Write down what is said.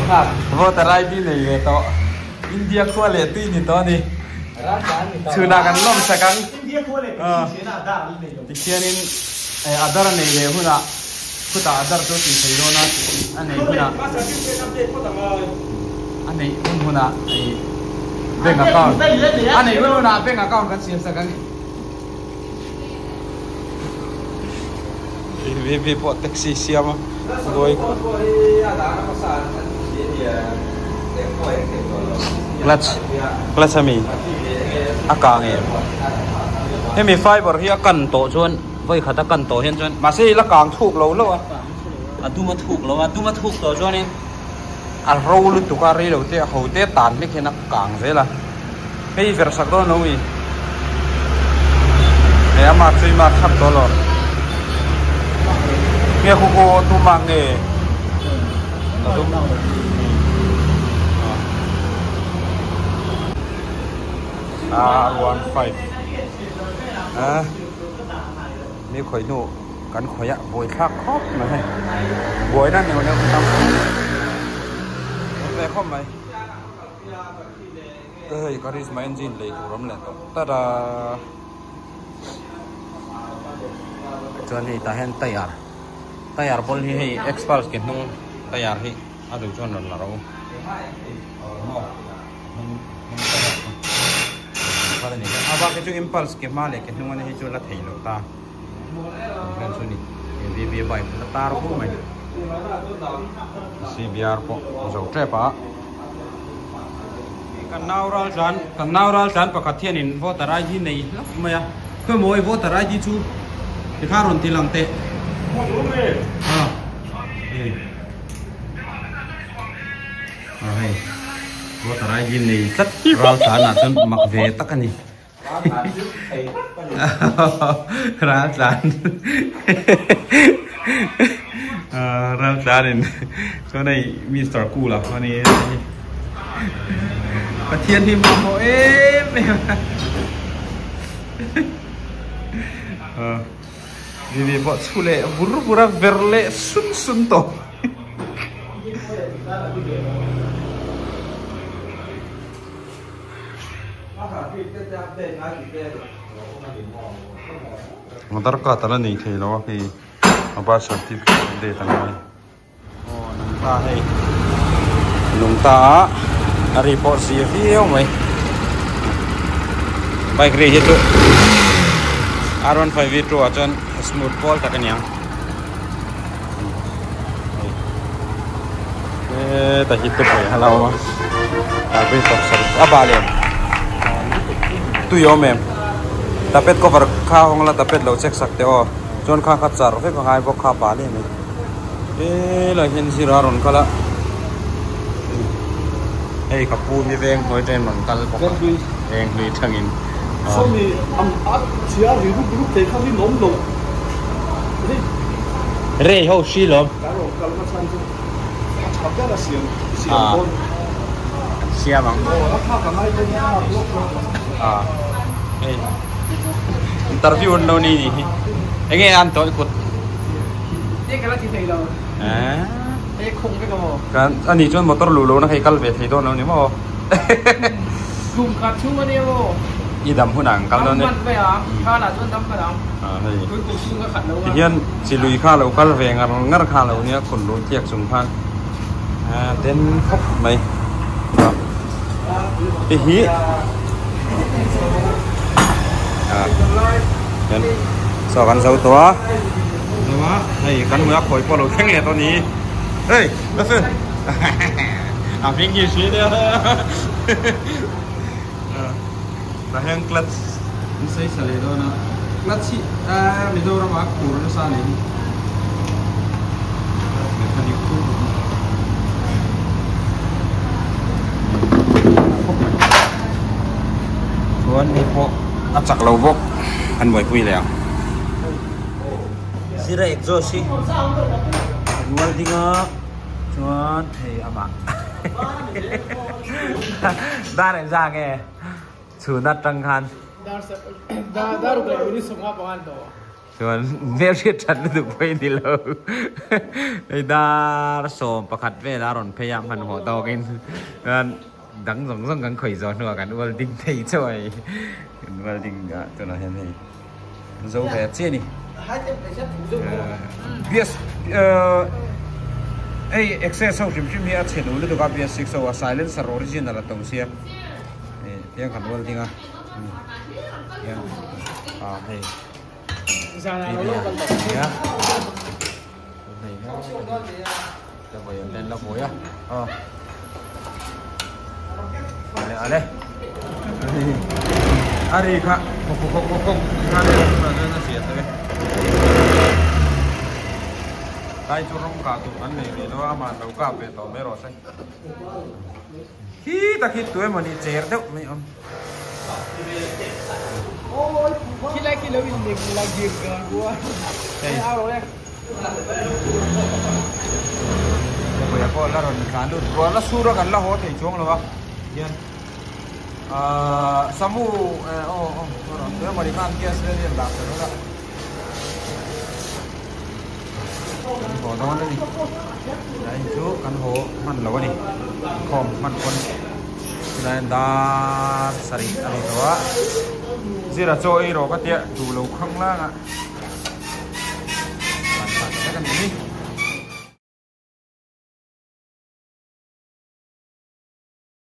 voter ID này le to India khua le tuy ni to ni chu na kan lom sakang India khua le ti na da ni ti khianin adar nei le huna khuta adar to ti sei rona anei huna anei huna ai bank account anei huna bank account kan siam sakang vi po taxi siam rồi clutch mi aka nge hemi fiber hi kan to chuan voi khata kan to hian chuan ma se la kang thuk lo lo aduma thuk to chuan in a ro lu tu ka ri lo te ho te tan ni khena kang zela hei ver sak do no mi e ama chui ma khap to lo nghe khu cô tu mang nghề R15 mi khởi nụ cắn khởi ạ bồi khác khóc mà hay bồi đó nhiều tâm về không mày charisma engine lấy thủ lắm lên ta da cho nên ta hẹn tayar bol hi expulse ke nung tayar hi adu chon la ro para ni aba ke chu impulse ke male ke nung ani chu la thei lo ta kan chu ni vi bai la tar ko mai CBR ko zo trepa kan naural jan pa khathian in voter ID nei maya ko moi voter ID chu ki kharon tilang te vô tarai gin này tất rau sản là chân mặc về tất cả này rau sản rau sản này chỗ này Mr. Cool là con này và thiên thì mong mỏi vì bọn su lệ bura verle sun to motor ka tala nei thei lo ki aba certificate de tang mai nung ta report si video mai bike re hitu R15 Vitro acan smooth ball tak kenyang. Tak hidup ya halau mah. Tapi top service abalen. Tu yo mem. Tapet cover kha hong la tapet lo check sakte o. Chon kha khat char fe ko hai bo kha bale me. La hin siraron kala. Hey kapu mi veng hoi ten man kal bok. Veng hui thangin. So mi chia ri ru te kha vi nom lo re ho shi lo kalo ma chan chu chak ya la siam bon siam ang kha ka mai te na hey interview no ni enge an to kut ye kala ti thei lo e khung ke ko kan ani chon motor lu lo na kai kal ve thei do no ni mo kum ka chu ma ne mo idam hunang kal do ne kha la chon dam ka dam hey ku chu ka khat lo hian si lui kha lo kal ve ngar kha lo nia kun lu tiak sung phan ten khop mai hiกันสอกันเสาตัวนะให้กันมือคอยพอเราแข็งเลยตอนนี้เฮ้ยมาสิพิงกี้ชีเดียวแต่แห้งกลัดไม่ใช่สเลดนะกลัดชีไม่ดูระหว่างคูรสานี่เมคานิกคูส่วนนี้พวกอัดจักรเราบกอันไว้คุยแล้วสิเรกโจชิวันที่ก็ชวนเฮ้ยอามาได้เลยจ้าแกชูนัดจังคันได้รุกเลยวันนี้ส่งมาประมาณตัว ส่วนเนื้อเชื่อฉันถูกไปนี่เลยไอ้ดาสมประคัดเวลาหล่นพยายามหันหัวโตกินดังสองกันข่อยจอนัวกันวันดิ้งไทยช่วยวันดิ้งตัวนั้นเห็นไหมมันจะแบบเช่นนี่เบียสไอ้ access เขาชิมมีอัดเสียงดูดูกับเบียสซิกซ์ว่า silencer original ตรงเสียยังขันวันดิ้งยังให้Sana lo kan ya. Này nó cho về lên lọc mũi á. Ở đây. À đi khá. Không. Khá đây nó xịt thôi. Đây chú rong cả tụi anh này nó mà nấu cà phê tổ mấy rồi say. Khi ta khi tuổi mà đi chèr đâu mấy ông. Kila ini lagi dengan gua. Awalnya. Ya kau lah orang kandung. Gua lah surah kan lah hotel ciong lah. Yan. Samu orang tu mari kan kia sendiri dah terus. Kau tahu ni. Dah itu kan ho man lawan ni. Kom man kon. Sudah dah sari ani tua. Zira cho ai rồi các tiệm chủ lầu không là ạ. Bạn phải cái này đi.